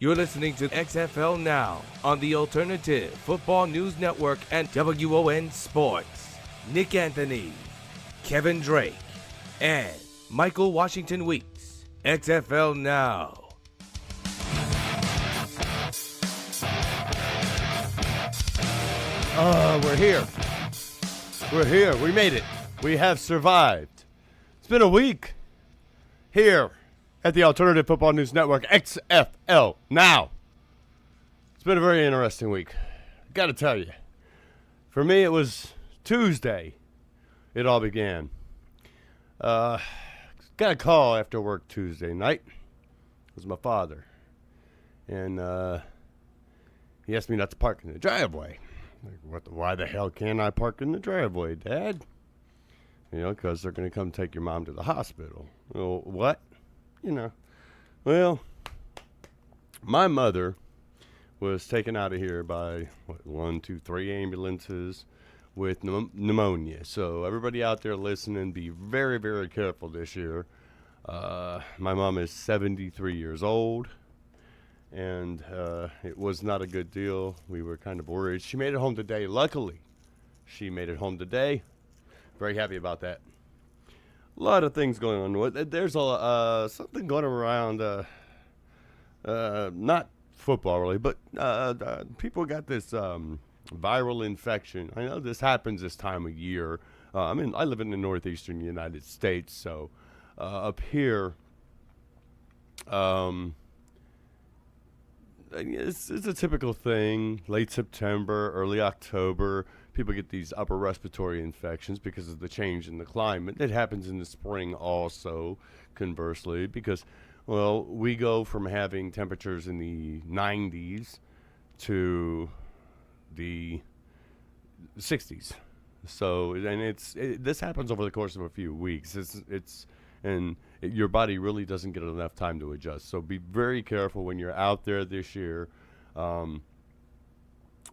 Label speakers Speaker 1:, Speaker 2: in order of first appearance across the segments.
Speaker 1: You're listening to XFL Now on the Alternative Football News Network and WON Sports. Nick Anthony, Kevin Drake, and Michael Washington Weeks. XFL Now.
Speaker 2: We're here. We're here. We made it. We have survived. It's been a week here at the Alternative Football News Network, XFL Now. It's been a very interesting week. Got to tell you. For me, it was Tuesday. It all began. Got a call after work Tuesday night. It was my father. And he asked me not to park in the driveway. Like, why the hell can't I park in the driveway, Dad? You know, because they're going to come take your mom to the hospital. Well, what? You know. Well, my mother was taken out of here by, 1, 2, 3 ambulances with pneumonia. So everybody out there listening, be very, very careful this year. My mom is 73 years old. And it was not a good deal. We were kind of worried. She made it home today. Luckily, she made it home today. Very happy about that. A lot of things going on. There's something going around, not football really, but people got this viral infection. I know this happens this time of year. I live in the northeastern United States, so up here, it's a typical thing. Late September, early October, people get these upper respiratory infections because of the change in the climate. It happens in the spring also, conversely, because, well, we go from having temperatures in the 90s to the 60s. So, and this happens over the course of a few weeks. Your body really doesn't get enough time to adjust. So be very careful when you're out there this year,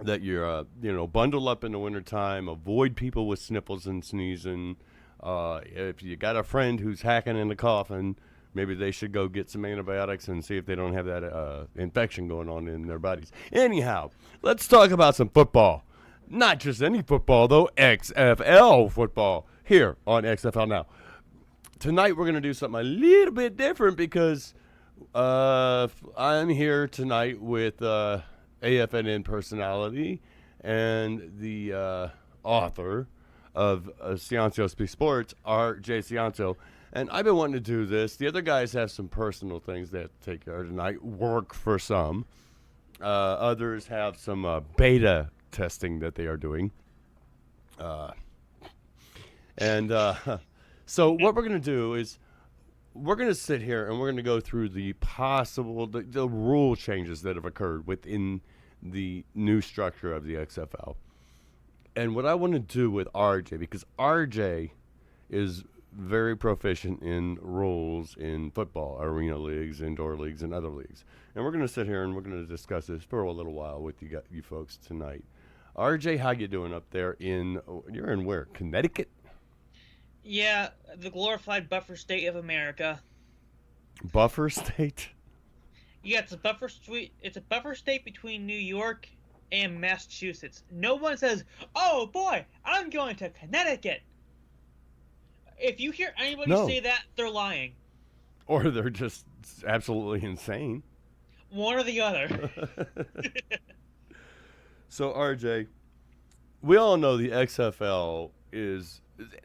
Speaker 2: that you're, bundle up in the wintertime. Avoid people with sniffles and sneezing. If you got a friend who's hacking in the coffin, maybe they should go get some antibiotics and see if they don't have that infection going on in their bodies. Anyhow, let's talk about some football. Not just any football, though. XFL football here on XFL Now. Tonight we're going to do something a little bit different because I'm here tonight with AFNN personality and the author of Ciancio Speaks Sports, RJ Ciancio. And I've been wanting to do this. The other guys have some personal things they have to take care of tonight, work for some. Others have some beta testing that they are doing. So what we're going to do is we're going to sit here and we're going to go through the possible, the rule changes that have occurred within the new structure of the XFL. And what I want to do with RJ, because RJ is very proficient in rules in football, arena leagues, indoor leagues, and other leagues. And we're going to sit here and we're going to discuss this for a little while with you folks tonight. RJ, how you doing up there you're in where, Connecticut?
Speaker 3: Yeah, the glorified buffer state of America.
Speaker 2: Buffer state?
Speaker 3: Yeah, it's a buffer state between New York and Massachusetts. No one says, "Oh boy, I'm going to Connecticut." If you hear anybody say that, they're lying.
Speaker 2: Or they're just absolutely insane.
Speaker 3: One or the other.
Speaker 2: So, RJ, we all know the XFL is...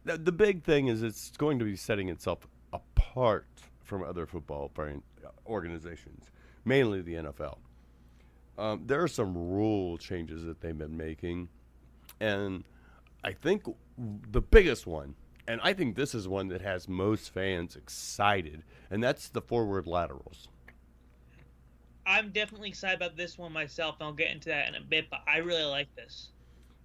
Speaker 2: The big thing is it's going to be setting itself apart from other football organizations, mainly the NFL. There are some rule changes that they've been making, and I think the biggest one, and I think this is one that has most fans excited, and that's the forward laterals.
Speaker 3: I'm definitely excited about this one myself, and I'll get into that in a bit, but I really like this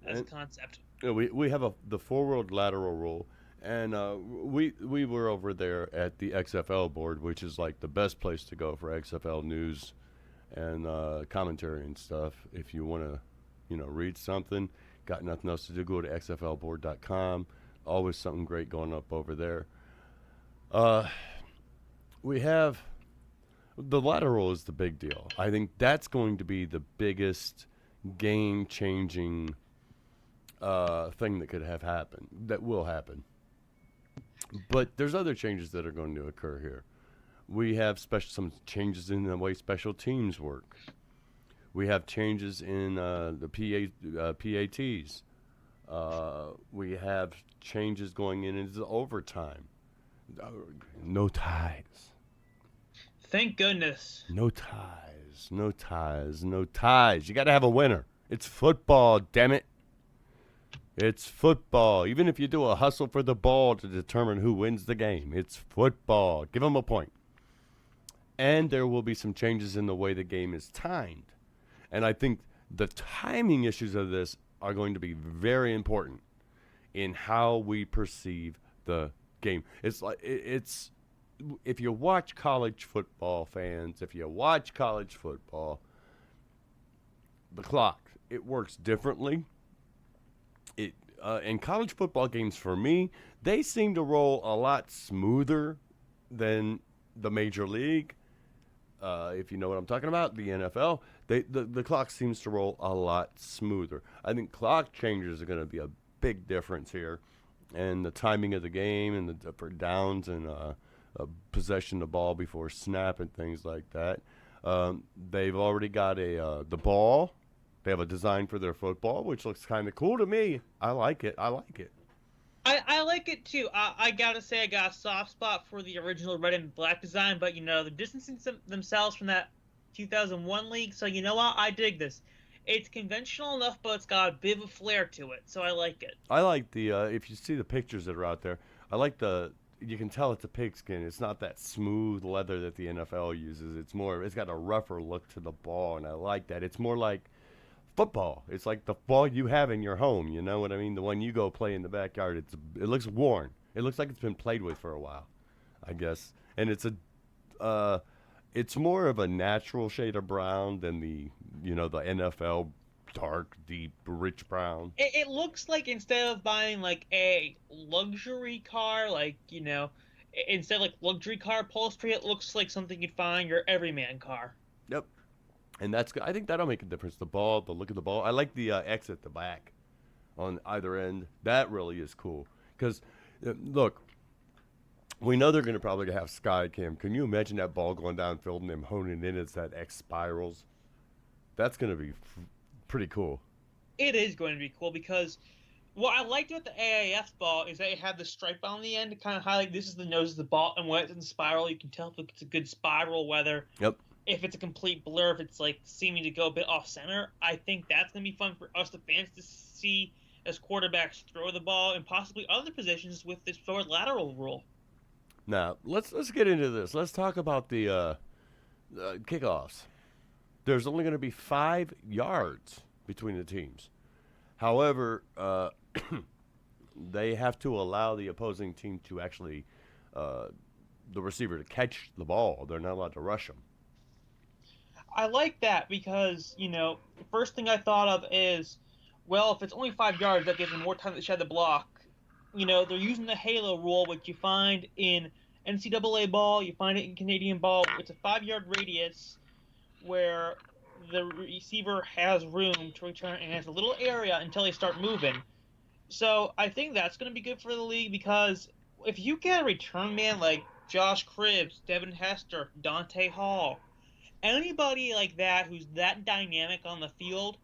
Speaker 3: as a concept.
Speaker 2: We have the forward lateral rule, and we were over there at the XFL board, which is like the best place to go for XFL news and commentary and stuff. If you want to, read something, got nothing else to do, go to xflboard.com. Always something great going up over there. We have The lateral is the big deal. I think that's going to be the biggest game-changing thing that could have happened, that will happen. But there's other changes that are going to occur here. We have some changes in the way special teams work. We have changes in the PATs. We have changes going into overtime. No ties.
Speaker 3: Thank goodness.
Speaker 2: No ties. No ties. No ties. You got to have a winner. It's football, damn it. It's football. Even if you do a hustle for the ball to determine who wins the game, it's football. Give them a point. And there will be some changes in the way the game is timed. And I think the timing issues of this are going to be very important in how we perceive the game. It's like it's if you watch college football, fans, if you watch college football, the clock, it works differently. In college football games, for me, they seem to roll a lot smoother than the major league. If you know what I'm talking about, the NFL, the clock seems to roll a lot smoother. I think clock changes are going to be a big difference here, and the timing of the game and the for downs and possession of the ball before snap and things like that. They've already got the ball. They have a design for their football, which looks kind of cool to me. I like it. I like it
Speaker 3: too. I gotta say, I got a soft spot for the original red and black design, but they're distancing themselves from that 2001 league, so you know what? I dig this. It's conventional enough, but it's got a bit of a flair to it, so I like it.
Speaker 2: I like the if you see the pictures that are out there, I like you can tell it's a pigskin. It's not that smooth leather that the NFL uses. It's got a rougher look to the ball, and I like that. It's more like football. It's like the ball you have in your home. You know what I mean? The one you go play in the backyard. It looks worn. It looks like it's been played with for a while, I guess. And it's more of a natural shade of brown than the NFL dark, deep, rich brown.
Speaker 3: It looks like instead of buying like a luxury car, instead of like luxury car upholstery, it looks like something you'd find your everyman car.
Speaker 2: Yep. And I think that'll make a difference. The ball, the look of the ball. I like the X at the back on either end. That really is cool. Because, look, we know they're going to probably have sky cam. Can you imagine that ball going downfield and them honing in as that X spirals? That's going to be pretty cool.
Speaker 3: It is going to be cool because what I liked about the AAF ball is that it had the stripe on the end to kind of highlight this is the nose of the ball, and when it's in spiral, you can tell if it's a good spiral, whether if it's a complete blur, if it's like seeming to go a bit off center. I think that's going to be fun for us, the fans, to see as quarterbacks throw the ball and possibly other positions with this forward lateral rule.
Speaker 2: Now, let's get into this. Let's talk about the kickoffs. There's only going to be 5 yards between the teams. However, they have to allow the opposing team to actually, the receiver to catch the ball. They're not allowed to rush them.
Speaker 3: I like that because, the first thing I thought of is, well, if it's only 5 yards, that gives them more time to shed the block. They're using the halo rule, which you find in NCAA ball, you find it in Canadian ball. It's a 5-yard radius where the receiver has room to return and has a little area until they start moving. So I think that's going to be good for the league because if you get a return man like Josh Cribbs, Devin Hester, Dante Hall, anybody like that who's that dynamic on the field,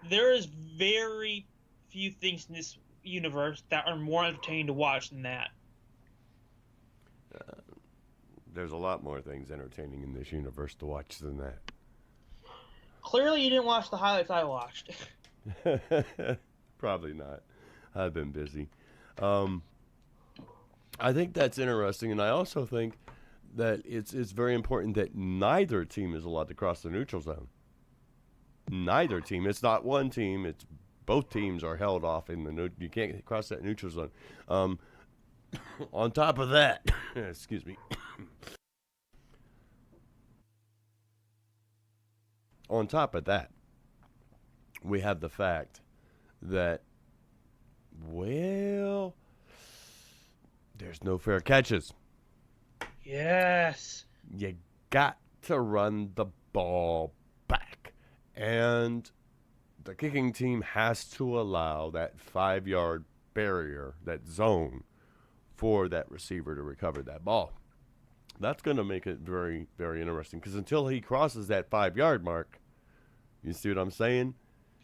Speaker 3: there is very few things in this universe that are more entertaining to watch than that.
Speaker 2: There's a lot more things entertaining in this universe to watch than that.
Speaker 3: Clearly you didn't watch the highlights I watched.
Speaker 2: Probably not. I've been busy. I think that's interesting, and I also think that it's very important that neither team is allowed to cross the neutral zone. Neither team. It's not one team. It's both teams are held off in the you can't cross that neutral zone. On top of that, excuse me. On top of that, we have the fact that, well, there's no fair catches.
Speaker 3: Yes.
Speaker 2: You got to run the ball back. And the kicking team has to allow that 5-yard barrier, that zone, for that receiver to recover that ball. That's going to make it very, very interesting because until he crosses that 5-yard mark, you see what I'm saying?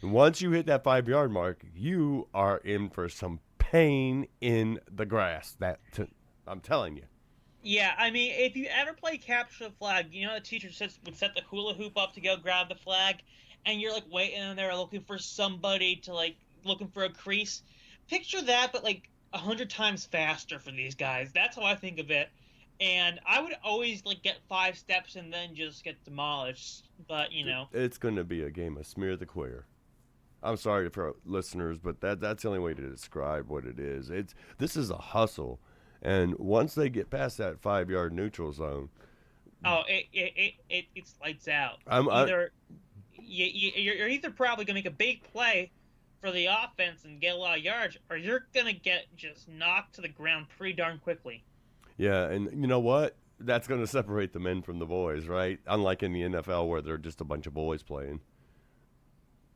Speaker 2: And once you hit that 5-yard mark, you are in for some pain in the grass. I'm telling you.
Speaker 3: Yeah, I mean, if you ever play capture the flag, you know the teacher would set the hula hoop up to go grab the flag, and you're like waiting in there looking for somebody to looking for a crease. Picture that, but 100 times faster for these guys. That's how I think of it. And I would always get 5 steps and then just get demolished. But
Speaker 2: it's going to be a game of smear the queer. I'm sorry for listeners, but that's the only way to describe what it is. This is a hustle. And once they get past that 5-yard neutral zone,
Speaker 3: it's lights out. You're either probably gonna make a big play for the offense and get a lot of yards, or you're gonna get just knocked to the ground pretty darn quickly.
Speaker 2: Yeah, and you know what? That's gonna separate the men from the boys, right? Unlike in the NFL where they're just a bunch of boys playing.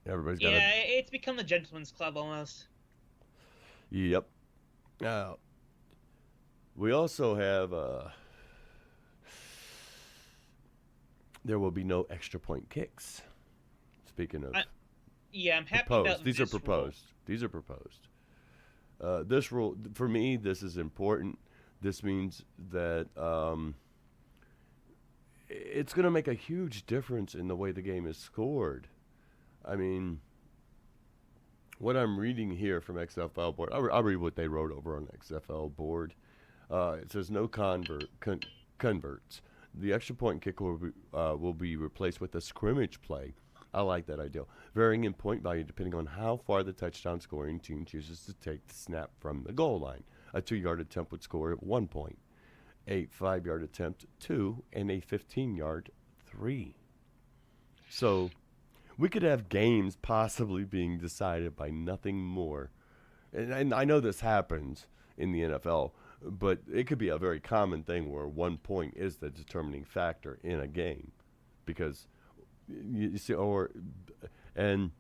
Speaker 2: Everybody's got.
Speaker 3: Yeah, it's become the gentleman's club almost.
Speaker 2: Yep. Now. We also have there will be no extra point kicks. Speaking of,
Speaker 3: I'm happy
Speaker 2: proposed.
Speaker 3: about
Speaker 2: These
Speaker 3: this
Speaker 2: are proposed.
Speaker 3: Rule.
Speaker 2: These are proposed. This rule for me, this is important. This means that it's going to make a huge difference in the way the game is scored. I mean, what I'm reading here from XFL board, I'll read what they wrote over on XFL board. It says no converts. The extra point kick will be replaced with a scrimmage play. I like that idea. Varying in point value depending on how far the touchdown scoring team chooses to take the snap from the goal line. A 2-yard attempt would score at 1 point. A 5-yard attempt, 2, and a 15-yard, 3. So we could have games possibly being decided by nothing more. And I know this happens in the NFL, but it could be a very common thing where 1 point is the determining factor in a game, because you see, and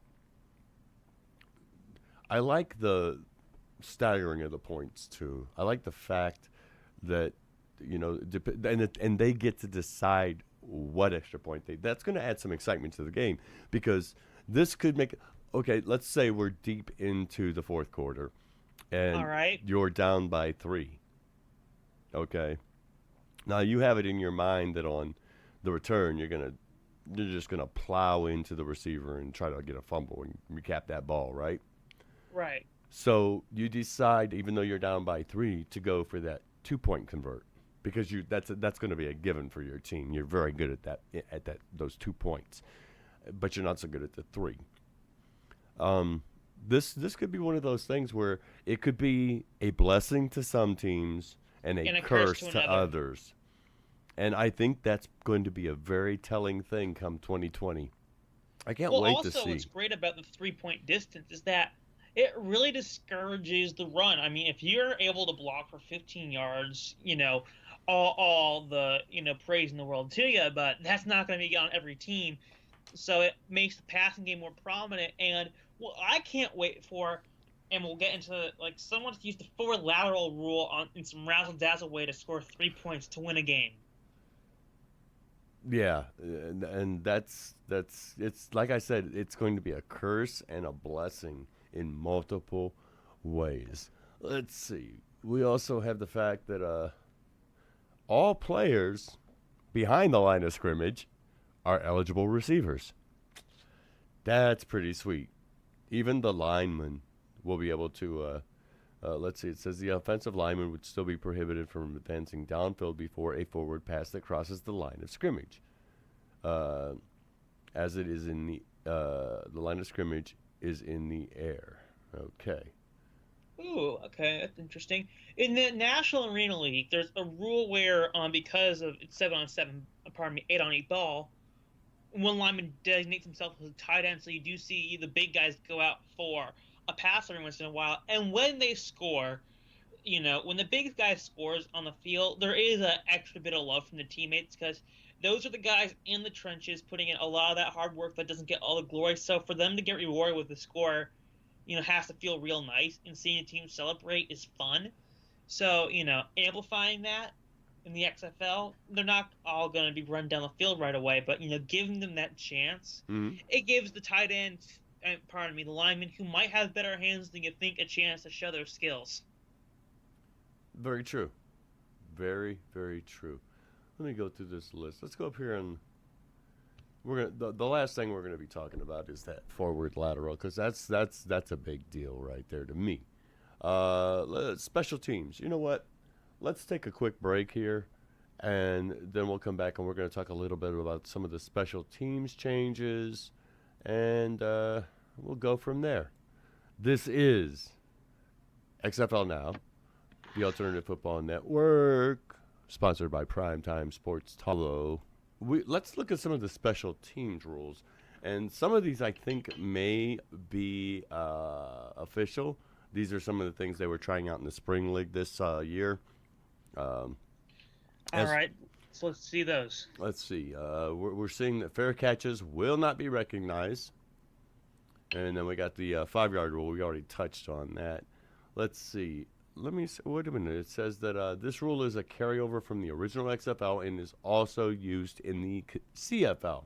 Speaker 2: I like the staggering of the points too. I like the fact that and they get to decide what extra point that's going to add some excitement to the game, because this could make. Okay, let's say we're deep into the fourth quarter, and
Speaker 3: all right,
Speaker 2: you're down by 3. Okay. Now you have it in your mind that on the return you're just gonna plow into the receiver and try to get a fumble and recap that ball, right?
Speaker 3: Right.
Speaker 2: So you decide, even though you're down by 3, to go for that 2-point convert, because that's going to be a given for your team. You're very good at those 2 points, but you're not so good at the 3. This could be one of those things where it could be a blessing to some teams and a curse to others. And I think that's going to be a very telling thing come 2020. I can't wait to see.
Speaker 3: Also, what's great about the 3-point distance is that it really discourages the run. I mean, if you're able to block for 15 yards, all the praise in the world to you, but that's not going to be on every team. So it makes the passing game more prominent. And what I can't wait for, and we'll get into someone to use the 4 lateral rule in some razzle dazzle way to score 3 points to win a game.
Speaker 2: Yeah, and that's it's like I said, it's going to be a curse and a blessing in multiple ways. Let's see. We also have the fact that all players behind the line of scrimmage are eligible receivers. That's pretty sweet. Even the linemen will be able to, let's see, it says the offensive lineman would still be prohibited from advancing downfield before a forward pass that crosses the line of scrimmage. As it is in the line of scrimmage is in the air. Okay.
Speaker 3: Ooh, okay, that's interesting. In the National Arena League, there's a rule where, because of it's 7-on-7, 8-on-8 ball, one lineman designates himself as a tight end, so you do see the big guys go out for a pass every once in a while. And when they score, when the big guy scores on the field, there is an extra bit of love from the teammates because those are the guys in the trenches putting in a lot of that hard work that doesn't get all the glory. So for them to get rewarded with the score, has to feel real nice. And seeing a team celebrate is fun. So, amplifying that in the XFL, they're not all going to be run down the field right away, but, giving them that chance, it gives the tight ends, the linemen who might have better hands than you think a chance to show their skills.
Speaker 2: Very true. Very, very true. Let me go through this list. Let's go up here and the last thing we're gonna be talking about is that forward lateral, because that's a big deal right there to me. Special teams. You know what? Let's take a quick break here, and then we'll come back and we're gonna talk a little bit about some of the special teams changes, and we'll go from there. This is XFL Now, the Alternative Football Network, sponsored by Primetime Sports Talk. Let's look at some of the special teams rules. And some of these I think may be official. These are some of the things they were trying out in the Spring League this year.
Speaker 3: All right, so let's see those.
Speaker 2: Let's see. We're seeing that fair catches will not be recognized. And then we got the 5-yard rule. We already touched on that. Let's see. Wait a minute. It says that this rule is a carryover from the original XFL and is also used in the CFL.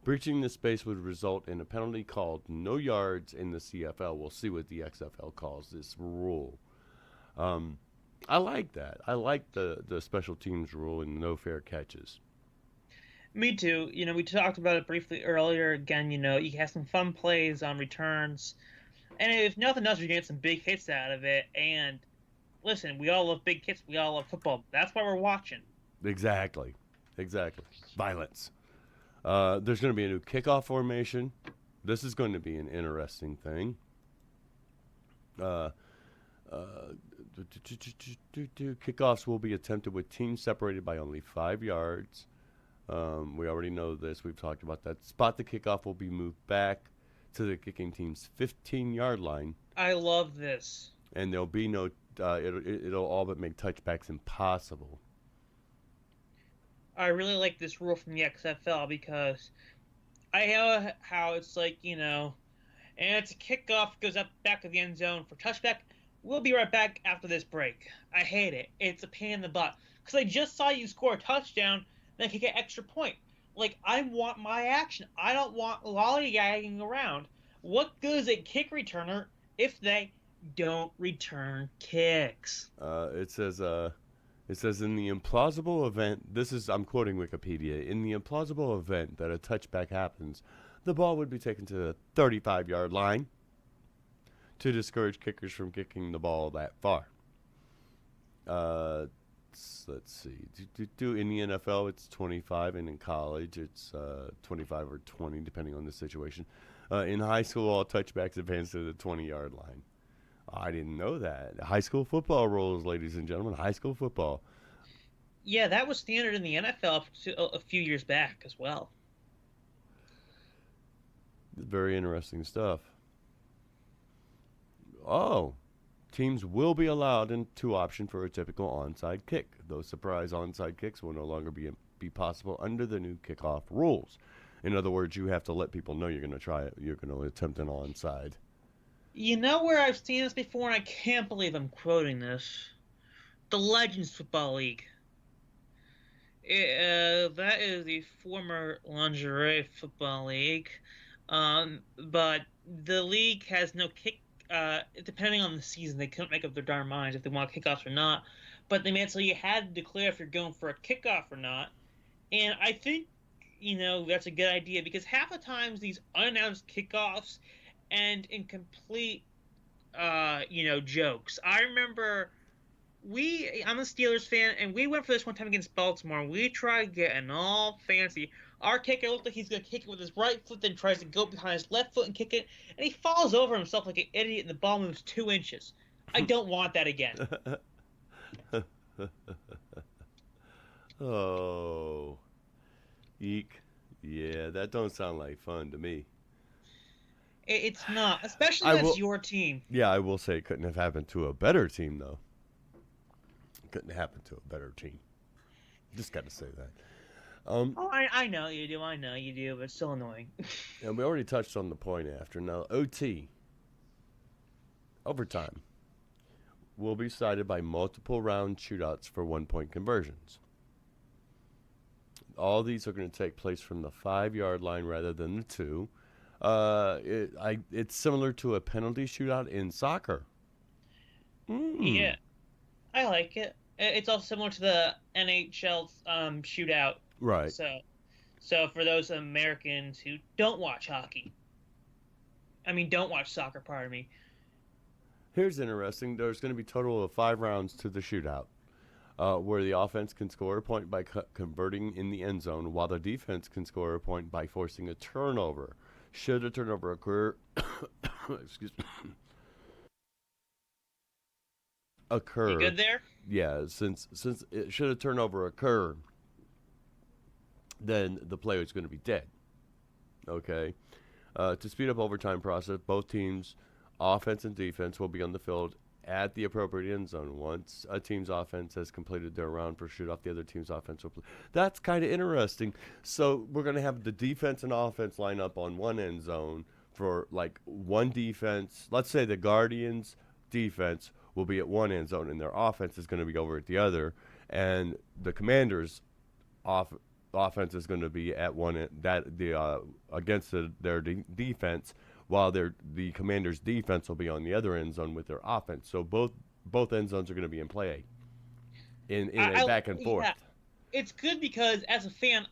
Speaker 2: Breaching the space would result in a penalty called no yards in the CFL. We'll see what the XFL calls this rule. I like that. I like the special teams rule and no fair catches.
Speaker 3: Me too. We talked about it briefly earlier. Again, you can have some fun plays on returns. And if nothing else, you're going to get some big hits out of it. And listen, we all love big hits. We all love football. That's why we're watching.
Speaker 2: Exactly. Violence. There's going to be a new kickoff formation. This is going to be an interesting thing. Kickoffs will be attempted with teams separated by only 5 yards. We already know this. We've talked about that. Spot the kickoff will be moved back to the kicking team's 15-yard line.
Speaker 3: I love this.
Speaker 2: And there'll be no it'll all but make touchbacks impossible.
Speaker 3: I really like this rule from the XFL because I know how it's like, and it's a kickoff, goes up back to the end zone for touchback. We'll be right back after this break. I hate it. It's a pain in the butt. Because I just saw you score a touchdown, then kick an extra point. Like, I want my action. I don't want lollygagging around. What good is a kick returner if they don't return kicks?
Speaker 2: It says in the implausible event, I'm quoting Wikipedia, in the implausible event that a touchback happens, the ball would be taken to the 35-yard line to discourage kickers from kicking the ball that far. Let's see. In the NFL, it's 25, and in college, it's 25 or 20, depending on the situation. In high school, all touchbacks advance to the 20-yard line. I didn't know that. High school football rules, ladies and gentlemen. High school football.
Speaker 3: Yeah, that was standard in the NFL a few years back as well.
Speaker 2: Very interesting stuff. Oh. Teams will be allowed into option for a typical onside kick. Those surprise onside kicks will no longer be possible under the new kickoff rules. In other words, you have to let people know you're going to try it. You're going to attempt an onside.
Speaker 3: You know where I've seen this before, and I can't believe I'm quoting this? The Legends Football League. That is the former Lingerie Football League. But the league has no kick. Depending on the season, they couldn't make up their darn minds if they want kickoffs or not. But they made it so you had to declare if you're going for a kickoff or not. And I think, that's a good idea because half the times these unannounced kickoffs end in complete, jokes. I remember I'm a Steelers fan, and we went for this one time against Baltimore, and we tried getting all fancy. Our kicker looked like he's going to kick it with his right foot, then tries to go behind his left foot and kick it, and he falls over himself like an idiot, and the ball moves 2 inches. I don't want that again.
Speaker 2: Oh. Eek. Yeah, that don't sound like fun to me.
Speaker 3: It's not, especially when it's your team.
Speaker 2: Yeah, I will say it couldn't have happened to a better team, though. It couldn't happen to a better team. Just got to say that.
Speaker 3: Oh, I know you do. I know you do, but it's still annoying.
Speaker 2: And we already touched on the point after. Now, OT, overtime, will be decided by multiple round shootouts for 1-point conversions. All these are going to take place from the 5-yard line rather than the 2. It's similar to a penalty shootout in soccer.
Speaker 3: Yeah, I like it. It's also similar to the NHL shootout.
Speaker 2: Right.
Speaker 3: So for those Americans who don't watch hockey, don't watch soccer. Pardon me.
Speaker 2: Here's interesting. There's going to be a total of 5 rounds to the shootout, where the offense can score a point by converting in the end zone, while the defense can score a point by forcing a turnover. Should a turnover occur, excuse me,
Speaker 3: You good there?
Speaker 2: Yeah, since should a turnover occur, then the player is going to be dead. Okay. To speed up overtime process, both teams, offense and defense, will be on the field at the appropriate end zone. Once a team's offense has completed their round for shoot-off, the other team's offense will play. That's kind of interesting. So we're going to have the defense and offense line up on one end zone for like one defense. Let's say the Guardians' defense will be at one end zone and their offense is going to be over at the other, and the Commanders' offense is going to be at one end, against their defense, while the Commanders' defense will be on the other end zone with their offense. So both end zones are going to be in play in a back and forth.
Speaker 3: Yeah. It's good because as a fan,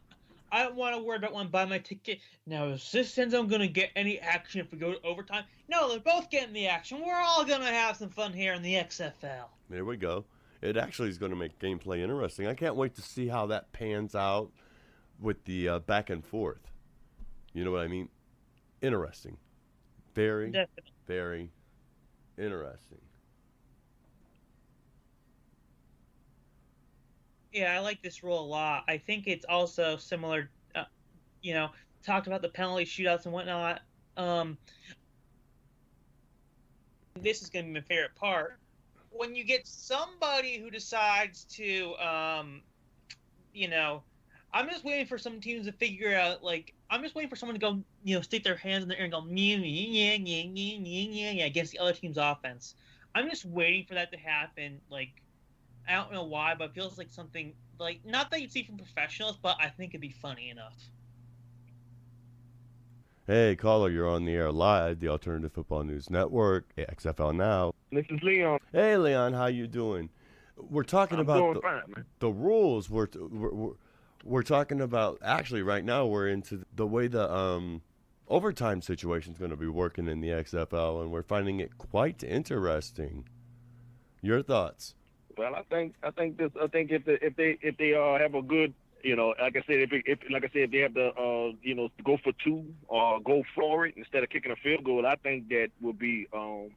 Speaker 3: I don't want to worry about when I buy my ticket. Now, is this end zone going to get any action if we go to overtime? No, they're both getting the action. We're all going to have some fun here in the XFL.
Speaker 2: There we go. It actually is going to make gameplay interesting. I can't wait to see how that pans out with the back and forth. You know what I mean? Interesting. Very,
Speaker 3: Definitely.
Speaker 2: very interesting.
Speaker 3: Yeah, I like this rule a lot. I think it's also similar, talked about the penalty shootouts and whatnot. This is going to be my favorite part. When you get somebody who decides to, I'm just waiting for some teams to figure out, I'm just waiting for someone to go, stick their hands in the air and go, yeah, against the other team's offense. I'm just waiting for that to happen, I don't know why, but it feels like something, not that you'd see from professionals, but I think it'd be funny enough.
Speaker 2: Hey, caller, you're on the air live, the Alternative Football News Network, XFL Now.
Speaker 4: This is Leon.
Speaker 2: Hey, Leon, how you doing? We're talking about the rules. We're talking about, actually, right now, we're into the way the overtime situation is going to be working in the XFL, and we're finding it quite interesting. Your thoughts?
Speaker 4: Well, I think if they have a good, like I said, if they have to go for 2 or go for it instead of kicking a field goal, I think that would be a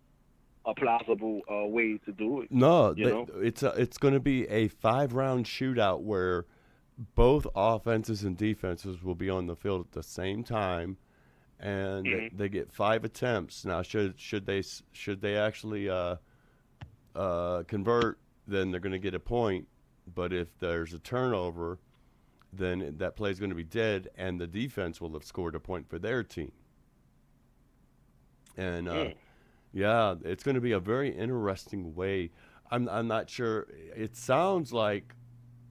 Speaker 4: plausible way to do it.
Speaker 2: No, it's going to be a 5-round shootout where both offenses and defenses will be on the field at the same time, and they get 5 attempts. Now, should they actually convert, then they're going to get a point. But if there's a turnover, then that play is going to be dead, and the defense will have scored a point for their team. And it's going to be a very interesting way. I'm not sure. It sounds like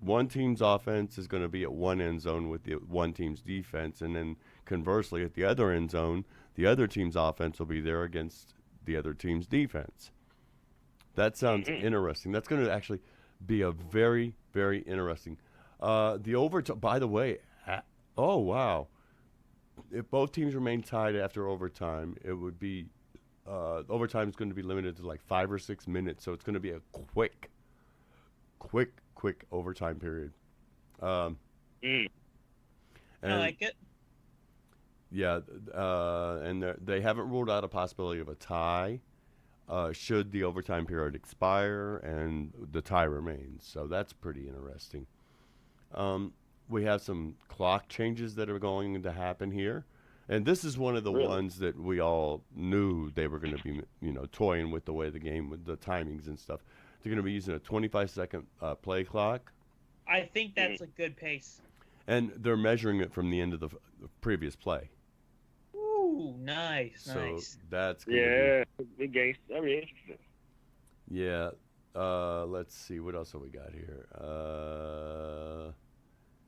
Speaker 2: one team's offense is going to be at one end zone with the one team's defense, and then conversely at the other end zone, the other team's offense will be there against the other team's defense. That sounds interesting. That's going to actually be a very, very interesting. The overtime, by the way, oh, wow. If both teams remain tied after overtime, it would be, overtime is going to be limited to 5 or 6 minutes. So it's going to be a quick overtime period.
Speaker 3: I like it.
Speaker 2: Yeah, and they haven't ruled out a possibility of a tie. Should the overtime period expire and the tie remains. So that's pretty interesting. We have some clock changes that are going to happen here. And this is one of the ones that we all knew they were going to be, toying with the way the game, with the timings and stuff. They're going to be using a 25-second play clock.
Speaker 3: I think that's a good pace.
Speaker 2: And they're measuring it from the end of the previous play.
Speaker 3: Ooh, nice.
Speaker 2: So that's gonna
Speaker 4: Yeah, big game. I mean, interesting.
Speaker 2: Yeah. Let's see. What else have we got here?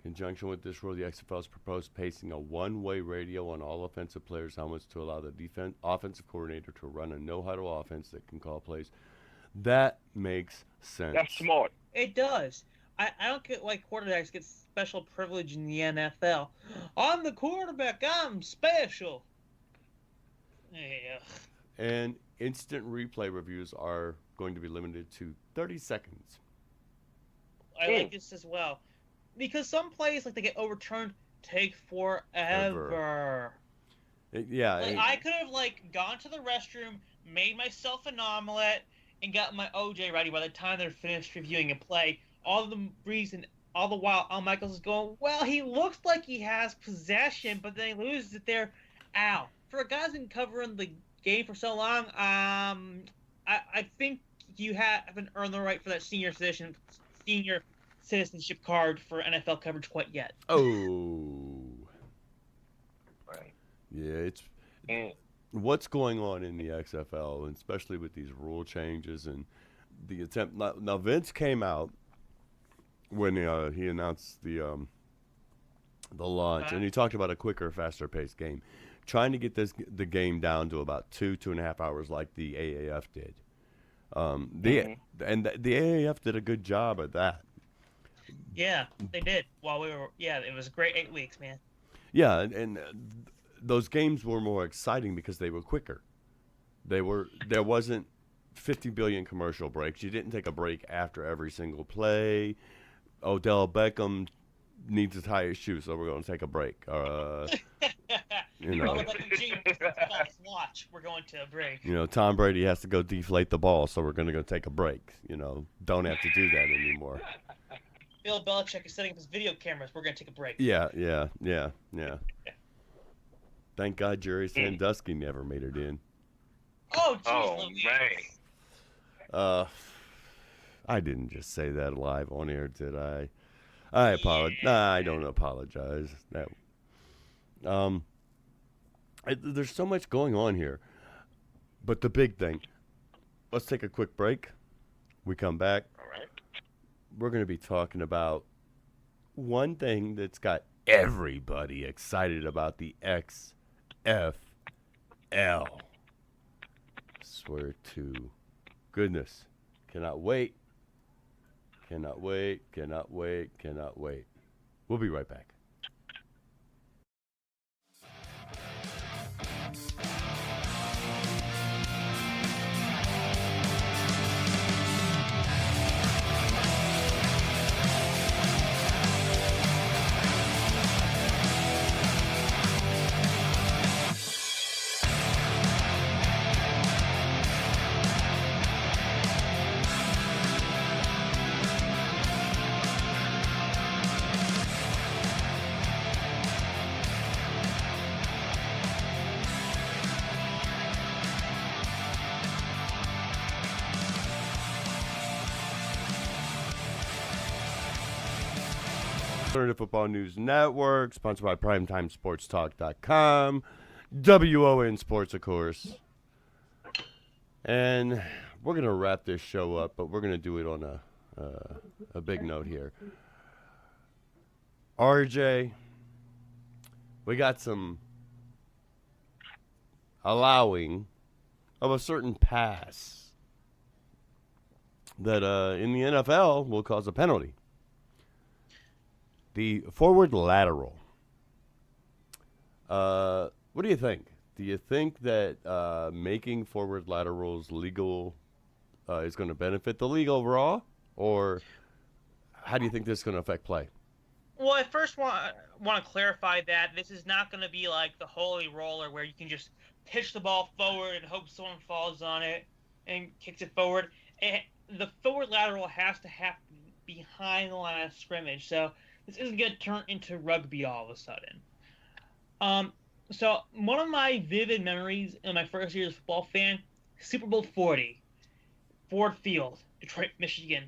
Speaker 2: Conjunction with this rule, the XFL has proposed pasting a one-way radio on all offensive players' helmets to allow the offensive coordinator to run a no-huddle offense that can call plays. That makes sense.
Speaker 4: That's smart.
Speaker 3: It does. I don't get why quarterbacks get special privilege in the NFL. I'm the quarterback. I'm special. Yeah.
Speaker 2: And instant replay reviews are going to be limited to 30 seconds.
Speaker 3: I like this as well. Because some plays, like they get overturned, take forever. I could have gone to the restroom, made myself an omelet, and got my OJ ready by the time they're finished reviewing a play. All the while, Al Michaels is going, well, he looks like he has possession, but then he loses it there. Ow. For a guy who's been covering the game for so long, I think you haven't earned the right for that senior citizenship card for NFL coverage quite yet.
Speaker 2: Oh.
Speaker 4: Right.
Speaker 2: Yeah, what's going on in the XFL, and especially with these rule changes and the attempt. Now Vince came out when he announced the launch, and he talked about a quicker, faster paced game, trying to get the game down to about 2.5 hours, like the AAF did. And the AAF did a good job at that.
Speaker 3: Yeah, they did. It was a great 8 weeks, man.
Speaker 2: Yeah, and those games were more exciting because they were quicker. There wasn't 50 billion commercial breaks. You didn't take a break after every single play. Odell Beckham needs to tie his shoes, so we're going to take a break.
Speaker 3: Watch, we're going to a break.
Speaker 2: Tom Brady has to go deflate the ball, so we're going to go take a break. Don't have to do that anymore.
Speaker 3: Bill Belichick is setting up his video cameras. We're going to take a break.
Speaker 2: Yeah. Thank God Jerry Sandusky never made it in.
Speaker 3: Oh, jeez.
Speaker 2: Man. I didn't just say that live on air, did I? I apologize. Nah, I don't apologize. There's so much going on here. But the big thing, let's take a quick break. We come back.
Speaker 4: All right.
Speaker 2: We're going to be talking about one thing that's got everybody excited about the XFL. Swear to goodness. Cannot wait. Cannot wait. We'll be right back. Alternative Football News Network, sponsored by PrimetimeSportsTalk.com, WON Sports, of course. And we're going to wrap this show up, but we're going to do it on a big note here. RJ, we got some allowing of a certain pass that in the NFL will cause a penalty. The forward lateral. What do you think? Do you think that making forward laterals legal is going to benefit the league overall? Or how do you think this is going to affect play?
Speaker 3: Well, I first want to clarify that this is not going to be like the holy roller where you can just pitch the ball forward and hope someone falls on it and kicks it forward. The forward lateral has to happen behind the line of scrimmage. So this isn't going to turn into rugby all of a sudden. So one of my vivid memories in my first year as a football fan, Super Bowl 40, Ford Field, Detroit, Michigan.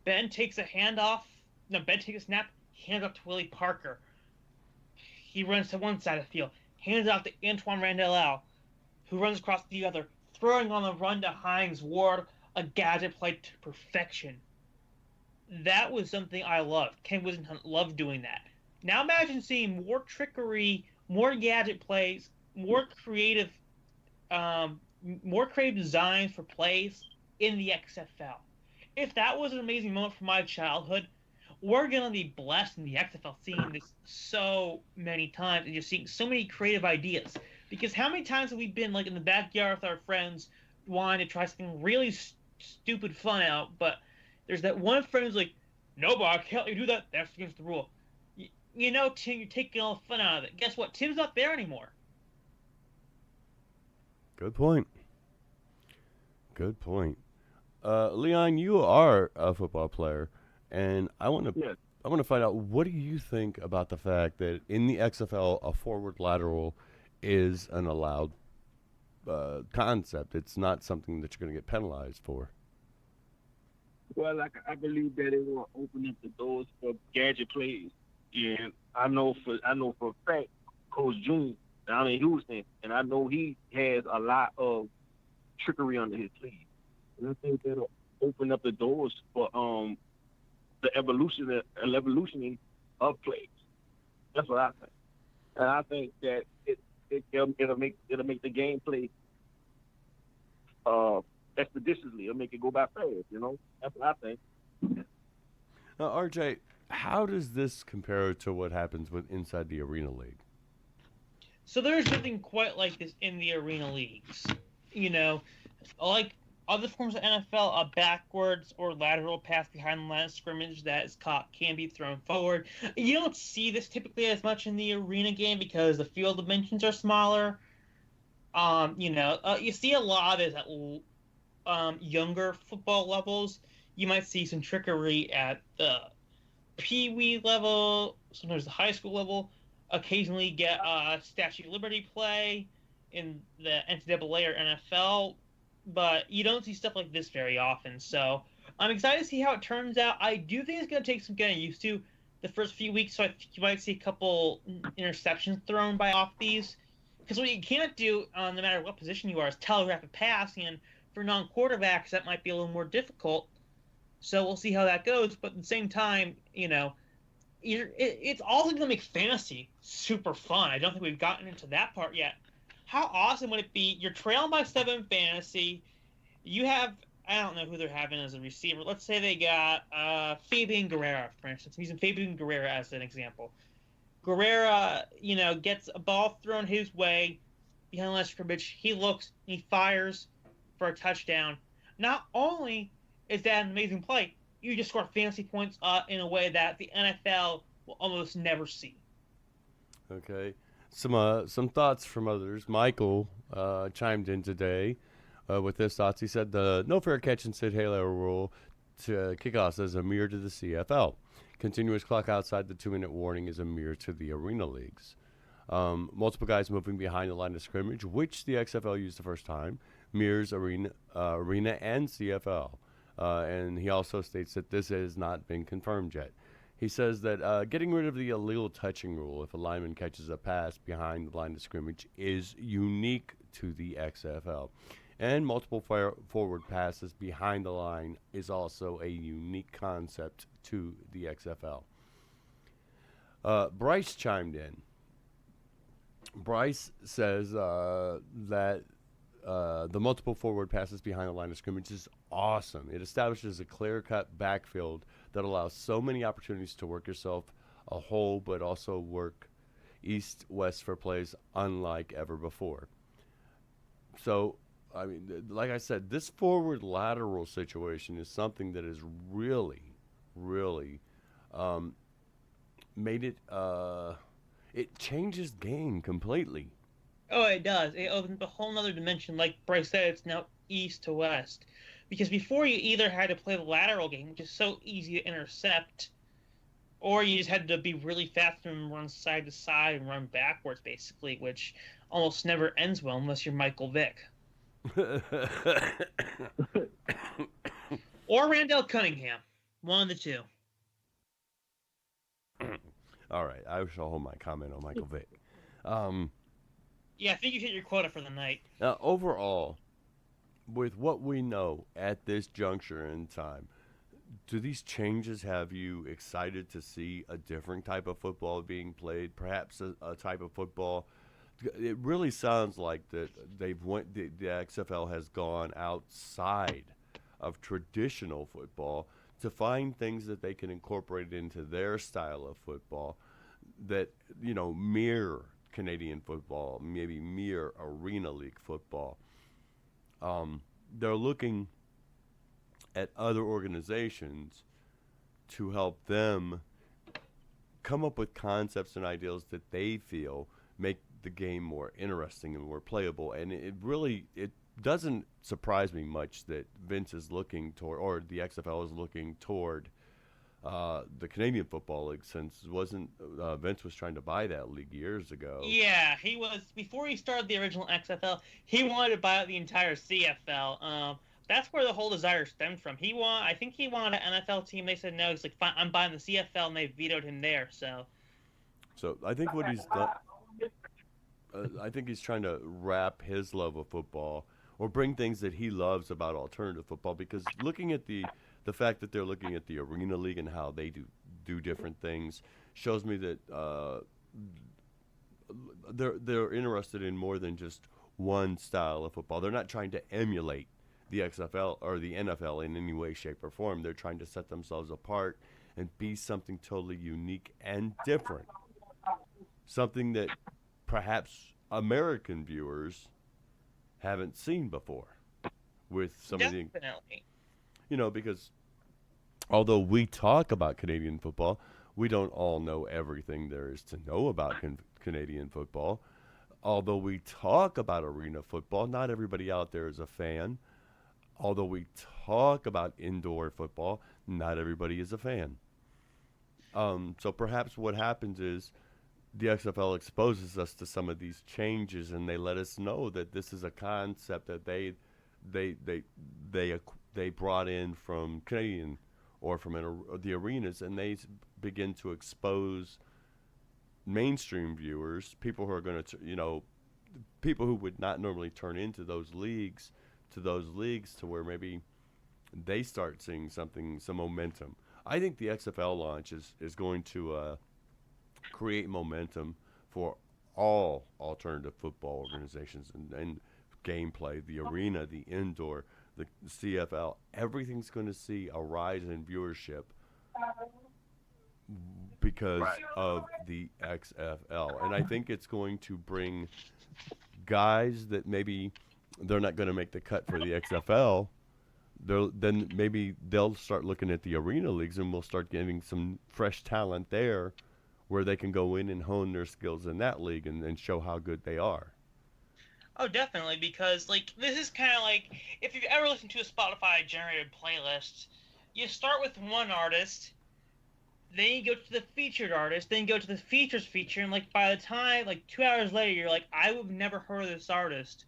Speaker 3: Ben takes a snap, hands off to Willie Parker. He runs to one side of the field, hands off to Antoine Randall, who runs across the other, throwing on the run to Hines Ward, a gadget play to perfection. That was something I loved. Ken Whisenhunt loved doing that. Now imagine seeing more trickery, more gadget plays, more creative designs for plays in the XFL. If that was an amazing moment from my childhood, we're going to be blessed in the XFL seeing this so many times and just seeing so many creative ideas. Because how many times have we been like in the backyard with our friends wanting to try something really stupid fun out, but there's that one friend who's like, no, but I can't let you do that. That's against the rule. You know, Tim, you're taking all the fun out of it. Guess what? Tim's not there anymore.
Speaker 2: Good point. Good point. Leon, you are a football player, and I want to find out, what do you think about the fact that in the XFL a forward lateral is an allowed concept? It's not something that you're going to get penalized for.
Speaker 4: Well, I believe that it will open up the doors for gadget plays, and I know for a fact, Coach June down in Houston, and I know he has a lot of trickery under his sleeve. And I think that'll open up the doors for the evolutioning of plays. That's what I think, and I think that it'll make the gameplay expeditiously. It'll make it go by fast. You know, that's what I think.
Speaker 2: Now, RJ, how does this compare to what happens with inside the Arena League?
Speaker 3: So there's nothing quite like this in the Arena Leagues. You know, like other forms of NFL, a backwards or lateral pass behind the line of scrimmage that is caught can be thrown forward. You don't see this typically as much in the arena game because the field dimensions are smaller. You see a lot of it at younger football levels. You might see some trickery at the Pee-wee level, sometimes the high school level. Occasionally get a Statue of Liberty play in the NCAA or NFL, but you don't see stuff like this very often. So I'm excited to see how it turns out. I do think it's going to take some getting used to the first few weeks, so I think you might see a couple interceptions thrown by off these. Because what you can't do, no matter what position you are, is telegraph a pass, and for non-quarterbacks, that might be a little more difficult. So we'll see how that goes. But at the same time, it's also going to make fantasy super fun. I don't think we've gotten into that part yet. How awesome would it be? You're trailing by 7 fantasy. You have, I don't know who they're having as a receiver. Let's say they got Fabian Guerrera, for instance. I'm using Fabian Guerrera as an example. Guerrera, gets a ball thrown his way behind the line of scrimmage. He looks, he fires for a touchdown. Not only is that an amazing play, you just score fantasy points in a way that the NFL will almost never see.
Speaker 2: Okay. Some thoughts from others. Michael chimed in today with his thoughts. He said the no fair catch and sit halo rule to kickoffs is a mirror to the CFL. Continuous clock outside the 2-minute warning is a mirror to the Arena Leagues. Multiple guys moving behind the line of scrimmage, which the XFL used the first time, mirrors Arena and CFL. And he also states that this has not been confirmed yet. He says that getting rid of the illegal touching rule if a lineman catches a pass behind the line of scrimmage is unique to the XFL. And multiple forward passes behind the line is also a unique concept to the XFL. Bryce chimed in. Bryce says that the multiple forward passes behind the line of scrimmage is awesome. It establishes a clear-cut backfield that allows so many opportunities to work yourself a hole, but also work east-west for plays unlike ever before. So, I mean, like I said, this forward lateral situation is something that has really, really made it, it changes game completely.
Speaker 3: Oh, it does. It opens up a whole other dimension. Like Bryce said, it's now east to west. Because before you either had to play the lateral game, which is so easy to intercept, or you just had to be really fast and run side to side and run backwards, basically, which almost never ends well unless you're Michael Vick. Or Randall Cunningham. One of the two.
Speaker 2: All right, I shall hold my comment on Michael Vick.
Speaker 3: Yeah, I think you hit your quota for the night.
Speaker 2: Now, overall, with what we know at this juncture in time, do these changes have you excited to see a different type of football being played? Perhaps a type of football. It really sounds like that the XFL has gone outside of traditional football to find things that they can incorporate into their style of football that, mirror Canadian football, maybe mirror Arena League football. They're looking at other organizations to help them come up with concepts and ideals that they feel make the game more interesting and more playable. And it doesn't surprise me much that Vince is looking toward, or the XFL is looking toward, the Canadian Football League, since Vince was trying to buy that league years ago.
Speaker 3: Yeah, he was, before he started the original XFL, he wanted to buy out the entire CFL. That's where the whole desire stemmed from. I think he wanted an NFL team. They said no. He's like, fine, I'm buying the CFL, and they vetoed him there. So
Speaker 2: I think what he's done, I think he's trying to wrap his love of football or bring things that he loves about alternative football, because looking at the fact that they're looking at the Arena League and how they do different things shows me that they're interested in more than just one style of football. They're not trying to emulate the XFL or the NFL in any way, shape, or form. They're trying to set themselves apart and be something totally unique and different. Something that perhaps American viewers haven't seen before with some
Speaker 3: definitely.
Speaker 2: of the, because although we talk about Canadian football, we don't all know everything there is to know about Canadian football. Although we talk about arena football, not everybody out there is a fan. Although we talk about indoor football, not everybody is a fan. So perhaps what happens is the XFL exposes us to some of these changes, and they let us know that this is a concept that they brought in from Canadian or from the arenas, and they begin to expose mainstream viewers, people who are going to, people who would not normally turn into those leagues, to where maybe they start seeing some momentum. I think the XFL launch is going to create momentum for all alternative football organizations and gameplay, the arena, the indoor, the CFL. Everything's going to see a rise in viewership because of the XFL. And I think it's going to bring guys that maybe they're not going to make the cut for the XFL. Then maybe they'll start looking at the arena leagues, and we'll start getting some fresh talent there where they can go in and hone their skills in that league and show how good they are.
Speaker 3: Oh, definitely, because, this is kind of like, if you've ever listened to a Spotify-generated playlist, you start with one artist, then you go to the featured artist, then you go to the features feature, and, by the time, 2 hours later, you're like, I would have never heard of this artist.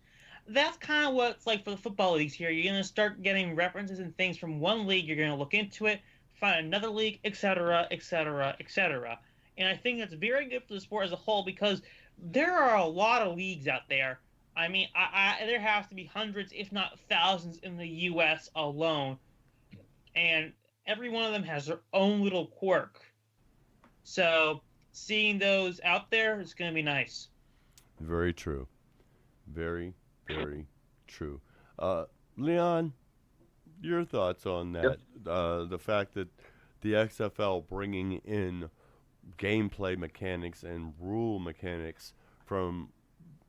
Speaker 3: That's kind of what it's like for the football leagues here. You're going to start getting references and things from one league, you're going to look into it, find another league, etc., etc., etc. And I think that's very good for the sport as a whole, because there are a lot of leagues out there. I mean, there has to be hundreds, if not thousands, in the U.S. alone. And every one of them has their own little quirk. So seeing those out there is going to be nice.
Speaker 2: Very true. Very, very true. Leon, your thoughts on that? Yep. The fact that the XFL bringing in gameplay mechanics and rule mechanics from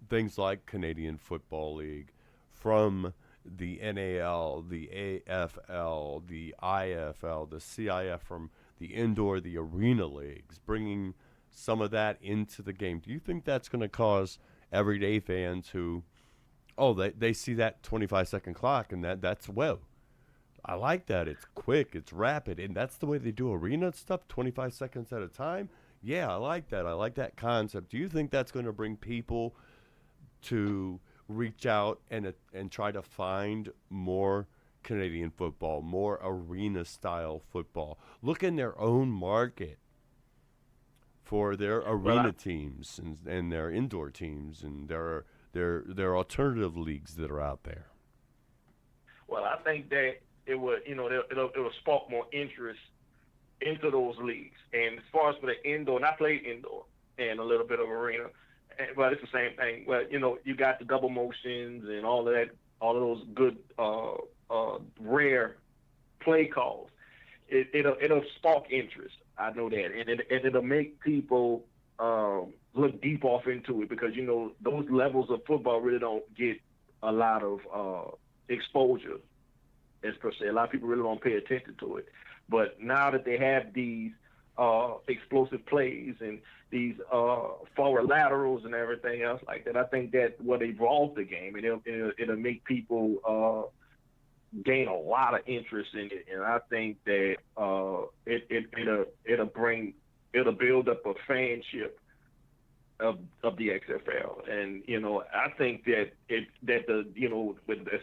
Speaker 2: things like Canadian Football League, from the NAL, the AFL, the IFL, the CIF, from the indoor, the arena leagues, bringing some of that into the game. Do you think that's going to cause everyday fans who, they see that 25-second clock and that's, well, I like that. It's quick, it's rapid, and that's the way they do arena stuff, 25 seconds at a time? Yeah, I like that. I like that concept. Do you think that's going to bring people to reach out and try to find more Canadian football, more arena-style football? Look in their own market for their arena teams and their indoor teams and their alternative leagues that are out there?
Speaker 4: Well, I think that it would, it'll spark more interest into those leagues. And as far as for the indoor, and I played indoor and a little bit of arena, but it's the same thing. Well, you got the double motions and all of that, all of those good, rare play calls. It'll spark interest. I know that, and it'll make people look deep off into it, because those levels of football really don't get a lot of exposure, as per se. A lot of people really don't pay attention to it. But now that they have these explosive plays and these forward laterals and everything else like that, I think that will evolve the game, and it'll make people gain a lot of interest in it. And I think that it'll build up a fanship of the XFL. And I think that as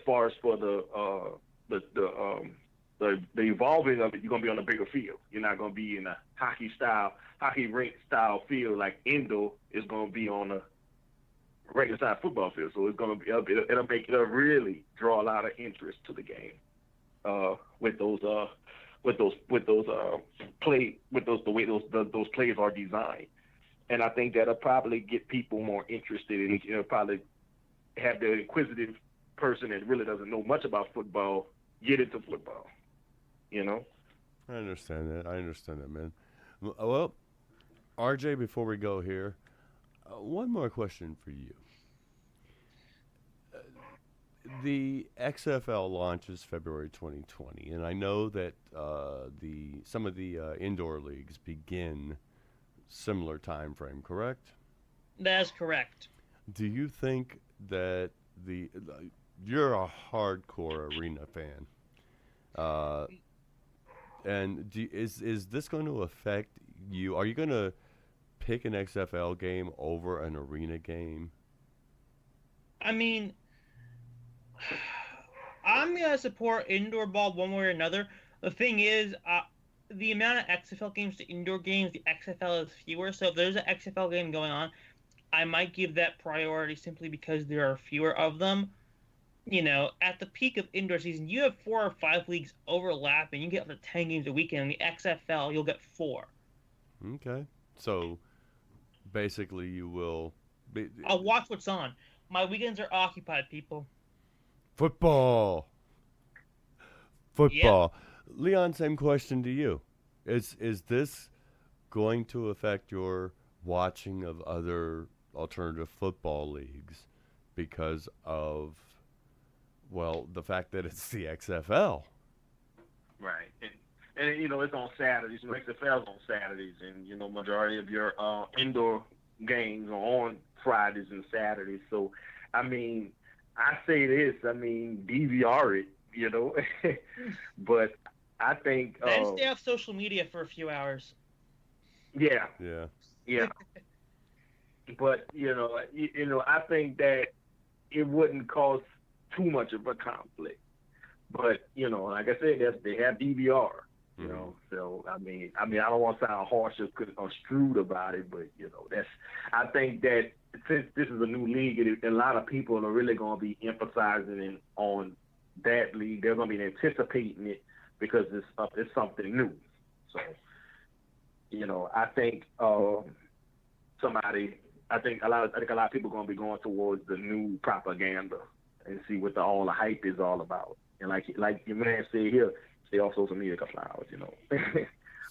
Speaker 4: far as for the evolving of it, you're gonna be on a bigger field. You're not gonna be in a hockey rink style field like indoor is gonna be on a regular size football field. So it's gonna be it'll really draw a lot of interest to the game with those plays are designed. And I think that'll probably get people more interested in it. It'll probably have the inquisitive person that really doesn't know much about football get into football.
Speaker 2: I understand that, man. Well, RJ, before we go here, one more question for you. The XFL launches February 2020, and I know that some of the indoor leagues begin similar time frame, correct?
Speaker 3: That's correct.
Speaker 2: Do you think that you're a hardcore arena fan, and is this going to affect you? Are you going to pick an XFL game over an arena game?
Speaker 3: I mean, I'm going to support indoor ball one way or another. The thing is, the amount of XFL games to indoor games, the XFL is fewer. So if there's an XFL game going on, I might give that priority simply because there are fewer of them. At the peak of indoor season, you have 4 or 5 leagues overlapping. You get up to 10 games a weekend. In the XFL, you'll get 4.
Speaker 2: Okay. So basically you will be...
Speaker 3: I'll watch what's on. My weekends are occupied, people.
Speaker 2: Football. Yep. Leon, same question to you. Is this going to affect your watching of other alternative football leagues because of, the fact that it's the XFL?
Speaker 4: Right. And it's on Saturdays. XFL's on Saturdays, and majority of your indoor games are on Fridays and Saturdays. So, I mean, I say this. I mean, DVR it, but I think
Speaker 3: then stay off social media for a few hours.
Speaker 4: Yeah.
Speaker 2: Yeah.
Speaker 4: But I think that it wouldn't cause too much of a conflict. But like I said, they have DVR. So I mean, I don't want to sound harsh or shrewd about it, but I think that since this is a new league, a lot of people are really going to be emphasizing on that league. They're going to be anticipating it because it's something new. So I think a lot of people are going to be going towards the new propaganda and see what all the hype is all about. And like your man said here, stay off social media a couple hours,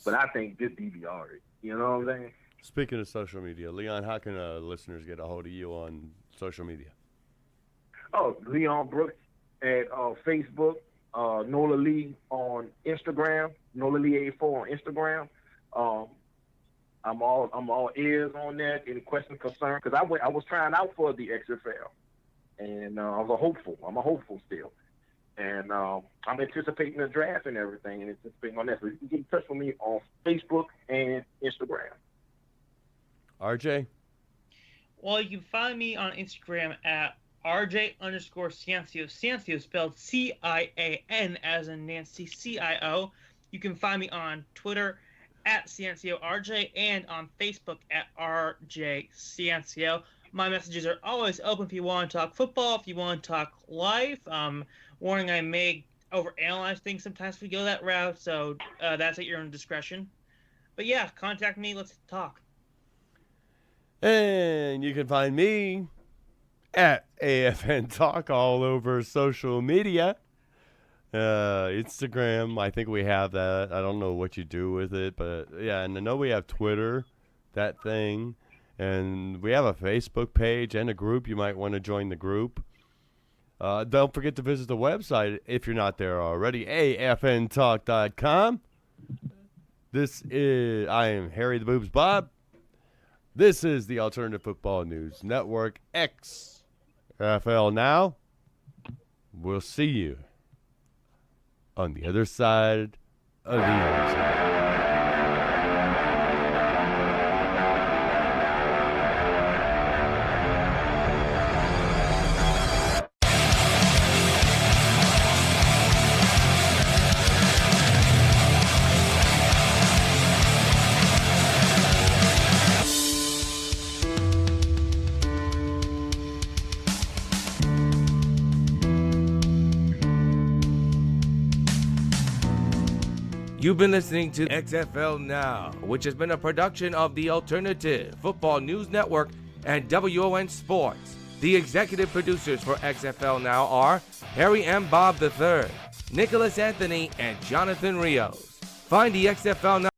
Speaker 4: But I think this DVR it. You know what I'm saying?
Speaker 2: Speaking of social media, Leon, how can listeners get a hold of you on social media?
Speaker 4: Oh, Leon Brooks at Facebook, Nola Lee on Instagram, Nola Lee 84 on Instagram. I'm all ears on that. Any questions, concerns? Because I was trying out for the XFL, and I was a hopeful. I'm a hopeful still. And I'm anticipating the draft and everything, and anticipating on that. So you can get in touch with me on Facebook and Instagram.
Speaker 2: RJ?
Speaker 3: Well, you can find me on Instagram at RJ_Ciancio. Ciancio spelled CIAN as in Nancy, CIO. You can find me on Twitter at Ciancio RJ and on Facebook at RJ Ciancio. My messages are always open if you want to talk football, if you want to talk life. Warning, I may overanalyze things sometimes if we go that route, so that's at your own discretion. But yeah, contact me. Let's talk.
Speaker 2: And you can find me at AFN Talk all over social media. Instagram, I think we have that. I don't know what you do with it, but yeah, and I know we have Twitter, that thing, and we have a Facebook page and a group. You might want to join the group. Don't forget to visit the website if you're not there already, afntalk.com. I am Harry the Boobs Bob. This is the Alternative Football News Network, XFL Now. We'll see you on the other side of the end zone.
Speaker 1: You've been listening to XFL Now, which has been a production of the Alternative Football News Network and WON Sports. The executive producers for XFL Now are Harry and Bob III, Nicholas Anthony, and Jonathan Rios. Find the XFL Now